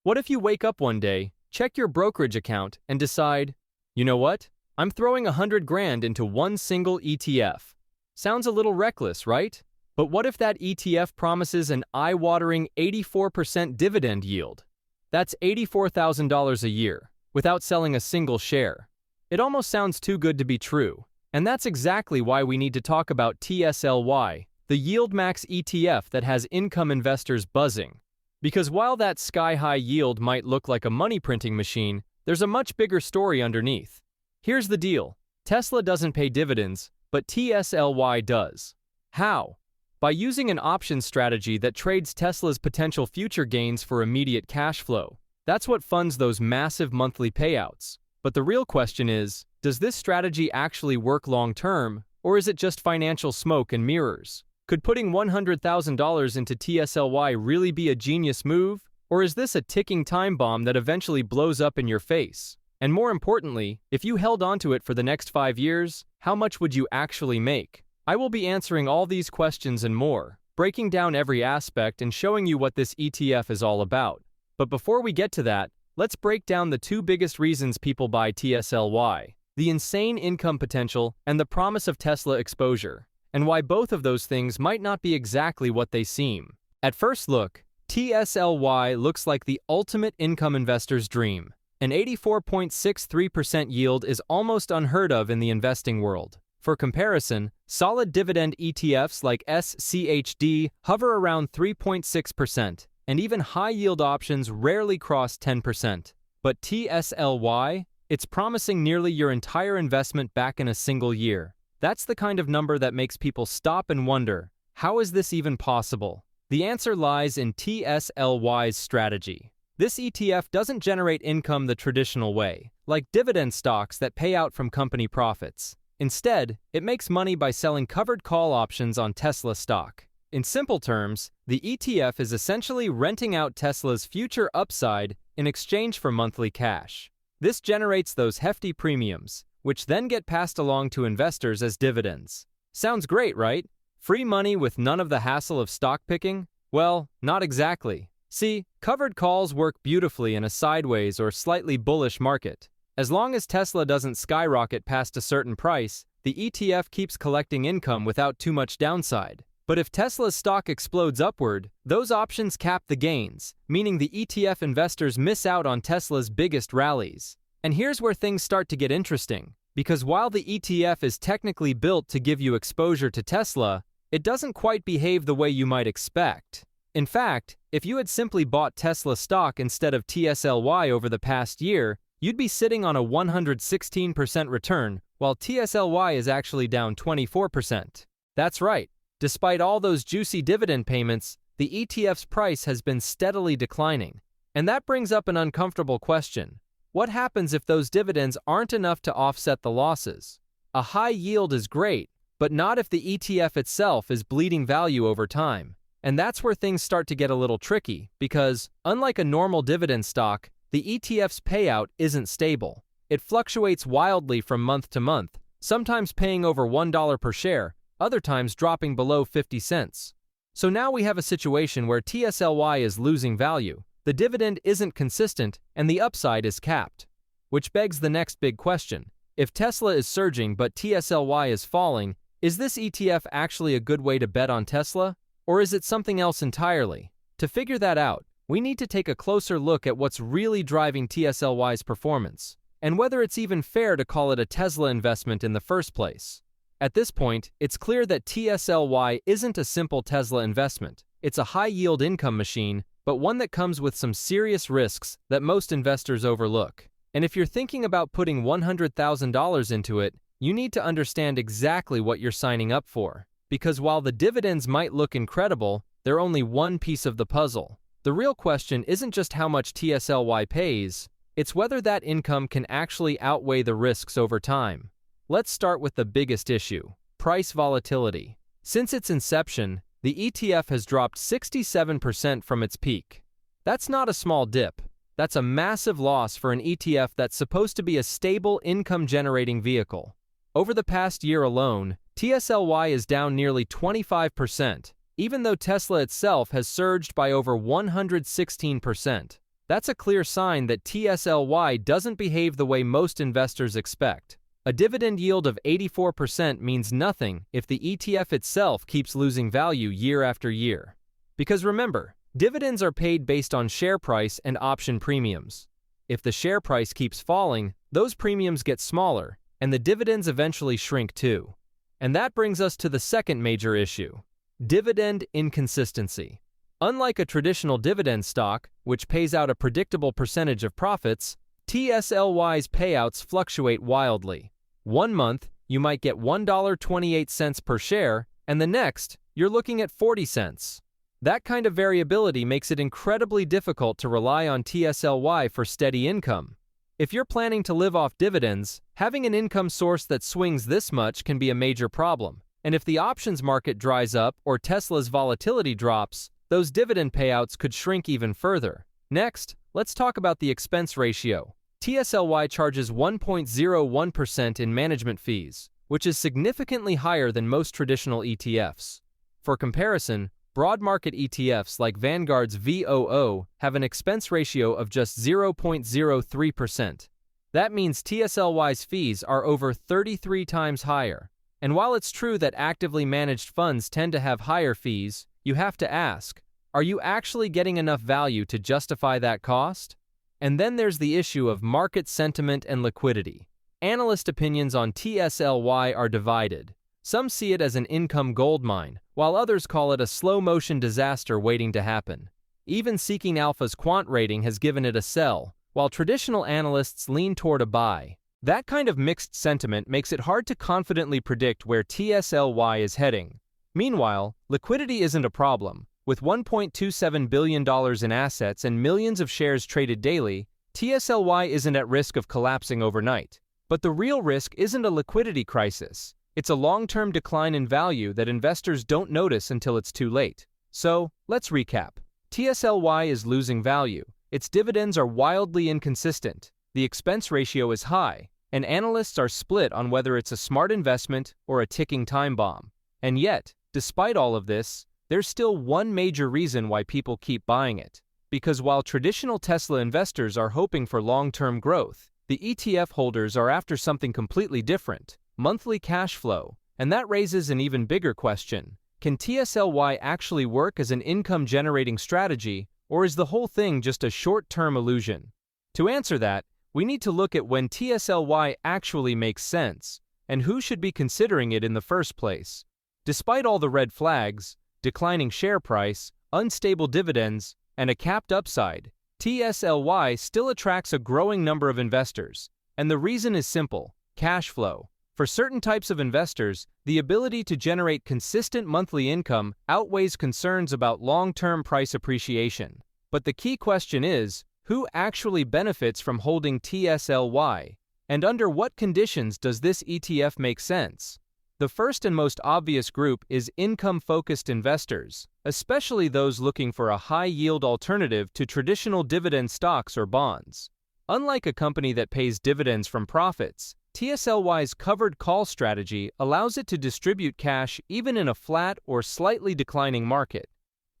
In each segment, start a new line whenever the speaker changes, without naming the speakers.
What if you wake up one day, check your brokerage account, and decide, you know what? I'm throwing 100 grand into one single ETF. Sounds a little reckless, right? But what if that ETF promises an eye-watering 84% dividend yield? That's $84,000 a year, without selling a single share. It almost sounds too good to be true. And that's exactly why we need to talk about TSLY, the YeildMax ETF that has income investors buzzing. Because while that sky-high yield might look like a money-printing machine, there's a much bigger story underneath. Here's the deal. Tesla doesn't pay dividends, but TSLY does. How? By using an option strategy that trades Tesla's potential future gains for immediate cash flow. That's what funds those massive monthly payouts. But the real question is, does this strategy actually work long-term, or is it just financial smoke and mirrors? Could putting $100,000 into TSLY really be a genius move, or is this a ticking time bomb that eventually blows up in your face? And more importantly, if you held onto it for the next 5 years, how much would you actually make? I will be answering all these questions and more, breaking down every aspect and showing you what this ETF is all about. But before we get to that, let's break down the two biggest reasons people buy TSLY: the insane income potential and the promise of Tesla exposure, and why both of those things might not be exactly what they seem. At first look, TSLY looks like the ultimate income investor's dream. An 84.63% yield is almost unheard of in the investing world. For comparison, solid dividend ETFs like SCHD hover around 3.6%, and even high-yield options rarely cross 10%. But TSLY, it's promising nearly your entire investment back in a single year. That's the kind of number that makes people stop and wonder, how is this even possible? The answer lies in TSLY's strategy. This ETF doesn't generate income the traditional way, like dividend stocks that pay out from company profits. Instead, it makes money by selling covered call options on Tesla stock. In simple terms, the ETF is essentially renting out Tesla's future upside in exchange for monthly cash. This generates those hefty premiums, which then get passed along to investors as dividends. Sounds great, right? Free money with none of the hassle of stock picking? Well, not exactly. See, covered calls work beautifully in a sideways or slightly bullish market. As long as Tesla doesn't skyrocket past a certain price, the ETF keeps collecting income without too much downside. But if Tesla's stock explodes upward, those options cap the gains, meaning the ETF investors miss out on Tesla's biggest rallies. And here's where things start to get interesting, because while the ETF is technically built to give you exposure to Tesla, it doesn't quite behave the way you might expect. In fact, if you had simply bought Tesla stock instead of TSLY over the past year, you'd be sitting on a 116% return, while TSLY is actually down 24%. That's right. Despite all those juicy dividend payments, the ETF's price has been steadily declining. And that brings up an uncomfortable question. What happens if those dividends aren't enough to offset the losses? A high yield is great, but not if the ETF itself is bleeding value over time. And that's where things start to get a little tricky, because, unlike a normal dividend stock, the ETF's payout isn't stable. It fluctuates wildly from month to month, sometimes paying over $1 per share, other times dropping below 50 cents. So now we have a situation where TSLY is losing value, the dividend isn't consistent, and the upside is capped. Which begs the next big question. If Tesla is surging but TSLY is falling, is this ETF actually a good way to bet on Tesla? Or is it something else entirely? To figure that out, we need to take a closer look at what's really driving TSLY's performance, and whether it's even fair to call it a Tesla investment in the first place. At this point, it's clear that TSLY isn't a simple Tesla investment. It's a high-yield income machine, but one that comes with some serious risks that most investors overlook. And if you're thinking about putting $100,000 into it, you need to understand exactly what you're signing up for. Because while the dividends might look incredible, they're only one piece of the puzzle. The real question isn't just how much TSLY pays, it's whether that income can actually outweigh the risks over time. Let's start with the biggest issue: price volatility. Since its inception, the ETF has dropped 67% from its peak. That's not a small dip. That's a massive loss for an ETF that's supposed to be a stable income-generating vehicle. Over the past year alone, TSLY is down nearly 25%, even though Tesla itself has surged by over 116%. That's a clear sign that TSLY doesn't behave the way most investors expect. A dividend yield of 84% means nothing if the ETF itself keeps losing value year after year. Because remember, dividends are paid based on share price and option premiums. If the share price keeps falling, those premiums get smaller, and the dividends eventually shrink too. And that brings us to the second major issue: dividend inconsistency. Unlike a traditional dividend stock, which pays out a predictable percentage of profits, TSLY's payouts fluctuate wildly. One month, you might get $1.28 per share, and the next, you're looking at 40 cents. That kind of variability makes it incredibly difficult to rely on TSLY for steady income. If you're planning to live off dividends, having an income source that swings this much can be a major problem. And if the options market dries up or Tesla's volatility drops, those dividend payouts could shrink even further. Next, let's talk about the expense ratio. TSLY charges 1.01% in management fees, which is significantly higher than most traditional ETFs. For comparison, broad market ETFs like Vanguard's VOO have an expense ratio of just 0.03%. That means TSLY's fees are over 33 times higher. And while it's true that actively managed funds tend to have higher fees, you have to ask, are you actually getting enough value to justify that cost? And then there's the issue of market sentiment and liquidity. Analyst opinions on TSLY are divided. Some see it as an income goldmine, while others call it a slow-motion disaster waiting to happen. Even Seeking Alpha's quant rating has given it a sell, while traditional analysts lean toward a buy. That kind of mixed sentiment makes it hard to confidently predict where TSLY is heading. Meanwhile, liquidity isn't a problem. With $1.27 billion in assets and millions of shares traded daily, TSLY isn't at risk of collapsing overnight. But the real risk isn't a liquidity crisis. It's a long-term decline in value that investors don't notice until it's too late. So, let's recap. TSLY is losing value. Its dividends are wildly inconsistent. The expense ratio is high, and analysts are split on whether it's a smart investment or a ticking time bomb. And yet, despite all of this, there's still one major reason why people keep buying it. Because while traditional Tesla investors are hoping for long-term growth, the ETF holders are after something completely different: monthly cash flow. And that raises an even bigger question. Can TSLY actually work as an income-generating strategy, or is the whole thing just a short-term illusion? To answer that, we need to look at when TSLY actually makes sense, and who should be considering it in the first place. Despite all the red flags, declining share price, unstable dividends, and a capped upside, TSLY still attracts a growing number of investors. And the reason is simple: cash flow. For certain types of investors, the ability to generate consistent monthly income outweighs concerns about long-term price appreciation. But the key question is, who actually benefits from holding TSLY? And under what conditions does this ETF make sense? The first and most obvious group is income-focused investors, especially those looking for a high-yield alternative to traditional dividend stocks or bonds. Unlike a company that pays dividends from profits, TSLY's covered call strategy allows it to distribute cash even in a flat or slightly declining market.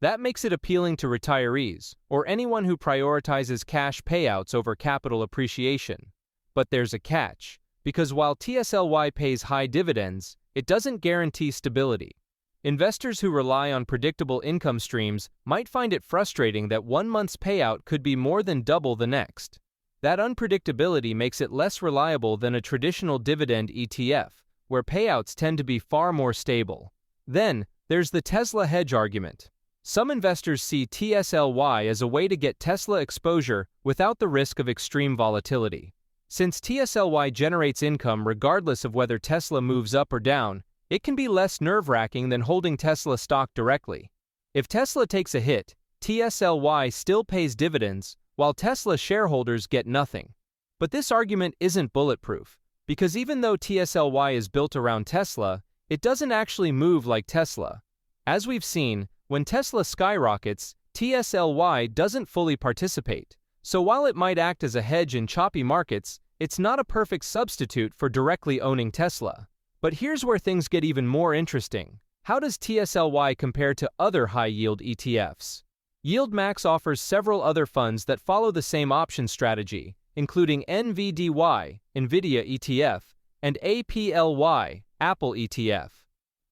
That makes it appealing to retirees or anyone who prioritizes cash payouts over capital appreciation. But there's a catch, because while TSLY pays high dividends, it doesn't guarantee stability. Investors who rely on predictable income streams might find it frustrating that one month's payout could be more than double the next. That unpredictability makes it less reliable than a traditional dividend ETF, where payouts tend to be far more stable. Then, there's the Tesla hedge argument. Some investors see TSLY as a way to get Tesla exposure without the risk of extreme volatility. Since TSLY generates income regardless of whether Tesla moves up or down, it can be less nerve-wracking than holding Tesla stock directly. If Tesla takes a hit, TSLY still pays dividends, while Tesla shareholders get nothing. But this argument isn't bulletproof, because even though TSLY is built around Tesla, it doesn't actually move like Tesla. As we've seen, when Tesla skyrockets, TSLY doesn't fully participate. So while it might act as a hedge in choppy markets, it's not a perfect substitute for directly owning Tesla. But here's where things get even more interesting. How does TSLY compare to other high-yield ETFs? YeildMax offers several other funds that follow the same option strategy, including NVDY, NVIDIA ETF, and APLY, Apple ETF.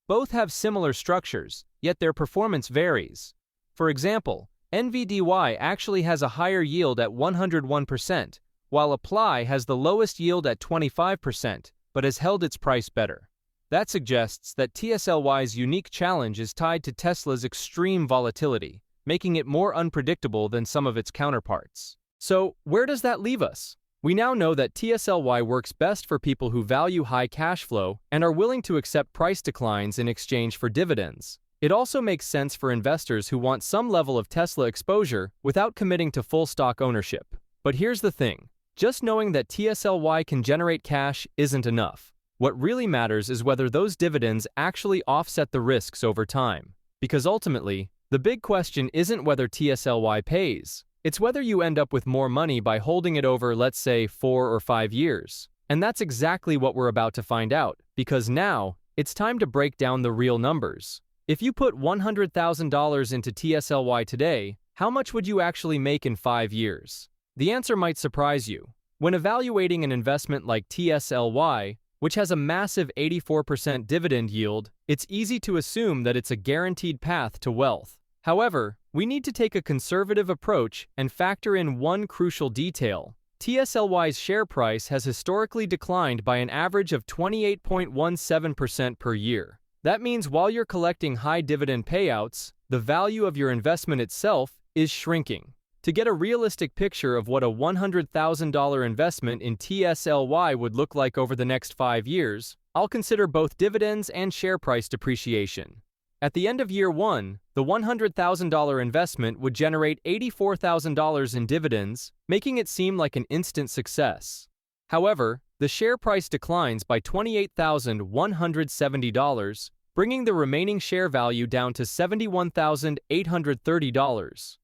Both have similar structures, yet their performance varies. For example, NVDY actually has a higher yield at 101%, while Apply has the lowest yield at 25%, but has held its price better. That suggests that TSLY's unique challenge is tied to Tesla's extreme volatility, making it more unpredictable than some of its counterparts. So, where does that leave us? We now know that TSLY works best for people who value high cash flow and are willing to accept price declines in exchange for dividends. It also makes sense for investors who want some level of Tesla exposure without committing to full stock ownership. But here's the thing. Just knowing that TSLY can generate cash isn't enough. What really matters is whether those dividends actually offset the risks over time. Because ultimately, the big question isn't whether TSLY pays. It's whether you end up with more money by holding it over, let's say, 4 or 5 years. And that's exactly what we're about to find out, because now, it's time to break down the real numbers. If you put $100,000 into TSLY today, how much would you actually make in 5 years? The answer might surprise you. When evaluating an investment like TSLY, which has a massive 84% dividend yield, it's easy to assume that it's a guaranteed path to wealth. However, we need to take a conservative approach and factor in one crucial detail. TSLY's share price has historically declined by an average of 28.17% per year. That means while you're collecting high dividend payouts, the value of your investment itself is shrinking. To get a realistic picture of what a $100,000 investment in TSLY would look like over the next 5 years, I'll consider both dividends and share price depreciation. At the end of year 1, the $100,000 investment would generate $84,000 in dividends, making it seem like an instant success. However, the share price declines by $28,170, bringing the remaining share value down to $71,830.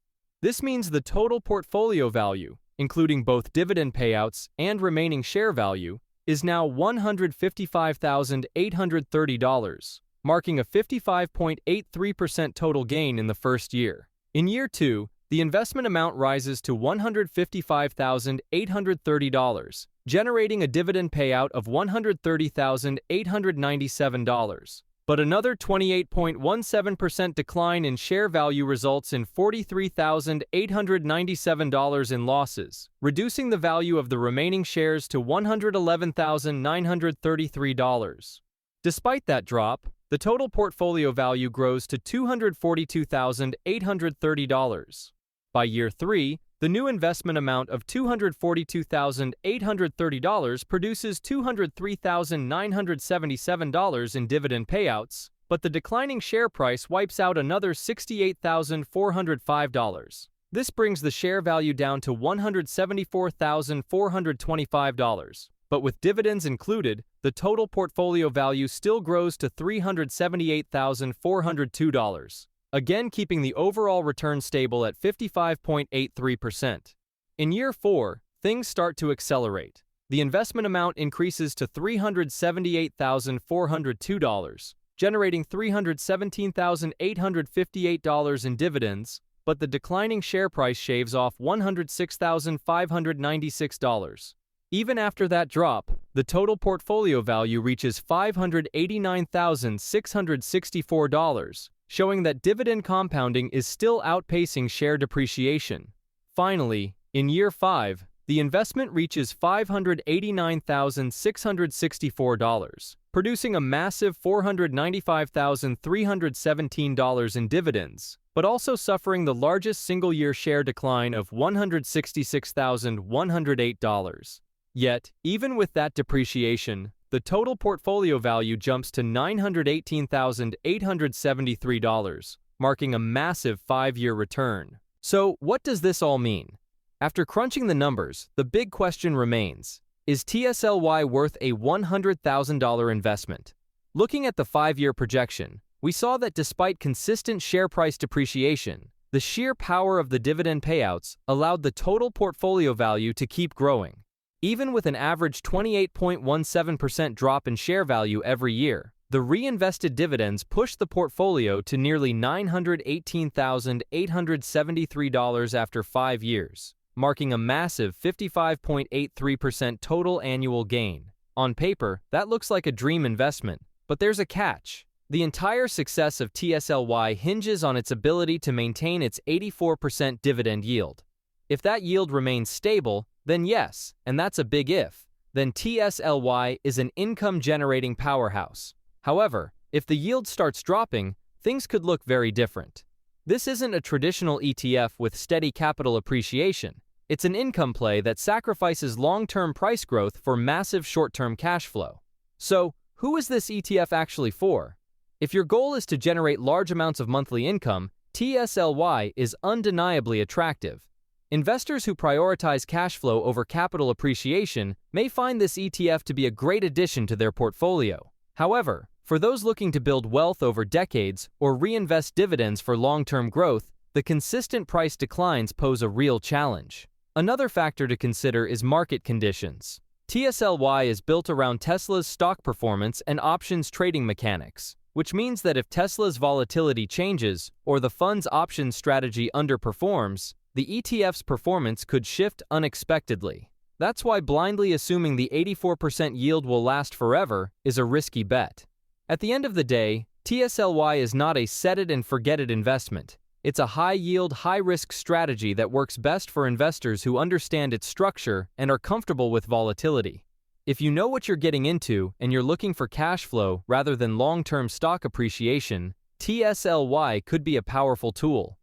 This means the total portfolio value, including both dividend payouts and remaining share value, is now $155,830, marking a 55.83% total gain in the first year. In year 2, the investment amount rises to $155,830, generating a dividend payout of $130,897. But another 28.17% decline in share value results in $43,897 in losses, reducing the value of the remaining shares to $111,933. Despite that drop, the total portfolio value grows to $242,830. By year 3, the new investment amount of $242,830 produces $203,977 in dividend payouts, but the declining share price wipes out another $68,405. This brings the share value down to $174,425. But with dividends included, the total portfolio value still grows to $378,402. Again keeping the overall return stable at 55.83%. In year 4, things start to accelerate. The investment amount increases to $378,402, generating $317,858 in dividends, but the declining share price shaves off $106,596. Even after that drop, the total portfolio value reaches $589,664, showing that dividend compounding is still outpacing share depreciation. Finally, in year 5, the investment reaches $589,664, producing a massive $495,317 in dividends, but also suffering the largest single-year share decline of $166,108. Yet, even with that depreciation, the total portfolio value jumps to $918,873, marking a massive 5-year return. So, what does this all mean? After crunching the numbers, the big question remains: is TSLY worth a $100,000 investment? Looking at the 5-year projection, we saw that despite consistent share price depreciation, the sheer power of the dividend payouts allowed the total portfolio value to keep growing. Even with an average 28.17% drop in share value every year, The reinvested dividends pushed the portfolio to nearly $918,873 after 5 years, marking a massive 55.83% total annual gain. On paper, that looks like a dream investment, but there's a catch. The entire success of TSLY hinges on its ability to maintain its 84% dividend yield. If that yield remains stable, then yes, and that's a big if, then TSLY is an income-generating powerhouse. However, if the yield starts dropping, things could look very different. This isn't a traditional ETF with steady capital appreciation. It's an income play that sacrifices long-term price growth for massive short-term cash flow. So, who is this ETF actually for? If your goal is to generate large amounts of monthly income, TSLY is undeniably attractive. Investors who prioritize cash flow over capital appreciation may find this ETF to be a great addition to their portfolio. However, for those looking to build wealth over decades or reinvest dividends for long-term growth, the consistent price declines pose a real challenge. Another factor to consider is market conditions. TSLY is built around Tesla's stock performance and options trading mechanics, which means that if Tesla's volatility changes or the fund's options strategy underperforms, the ETF's performance could shift unexpectedly. That's why blindly assuming the 84% yield will last forever is a risky bet. At the end of the day, TSLY is not a set-it-and-forget-it investment. It's a high-yield, high-risk strategy that works best for investors who understand its structure and are comfortable with volatility. If you know what you're getting into and you're looking for cash flow rather than long-term stock appreciation, TSLY could be a powerful tool.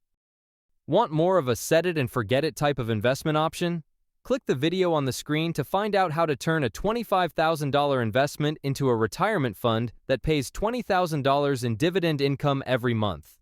Want more of a set-it-and-forget-it type of investment option? Click the video on the screen to find out how to turn a $25,000 investment into a retirement fund that pays $20,000 in dividend income every month.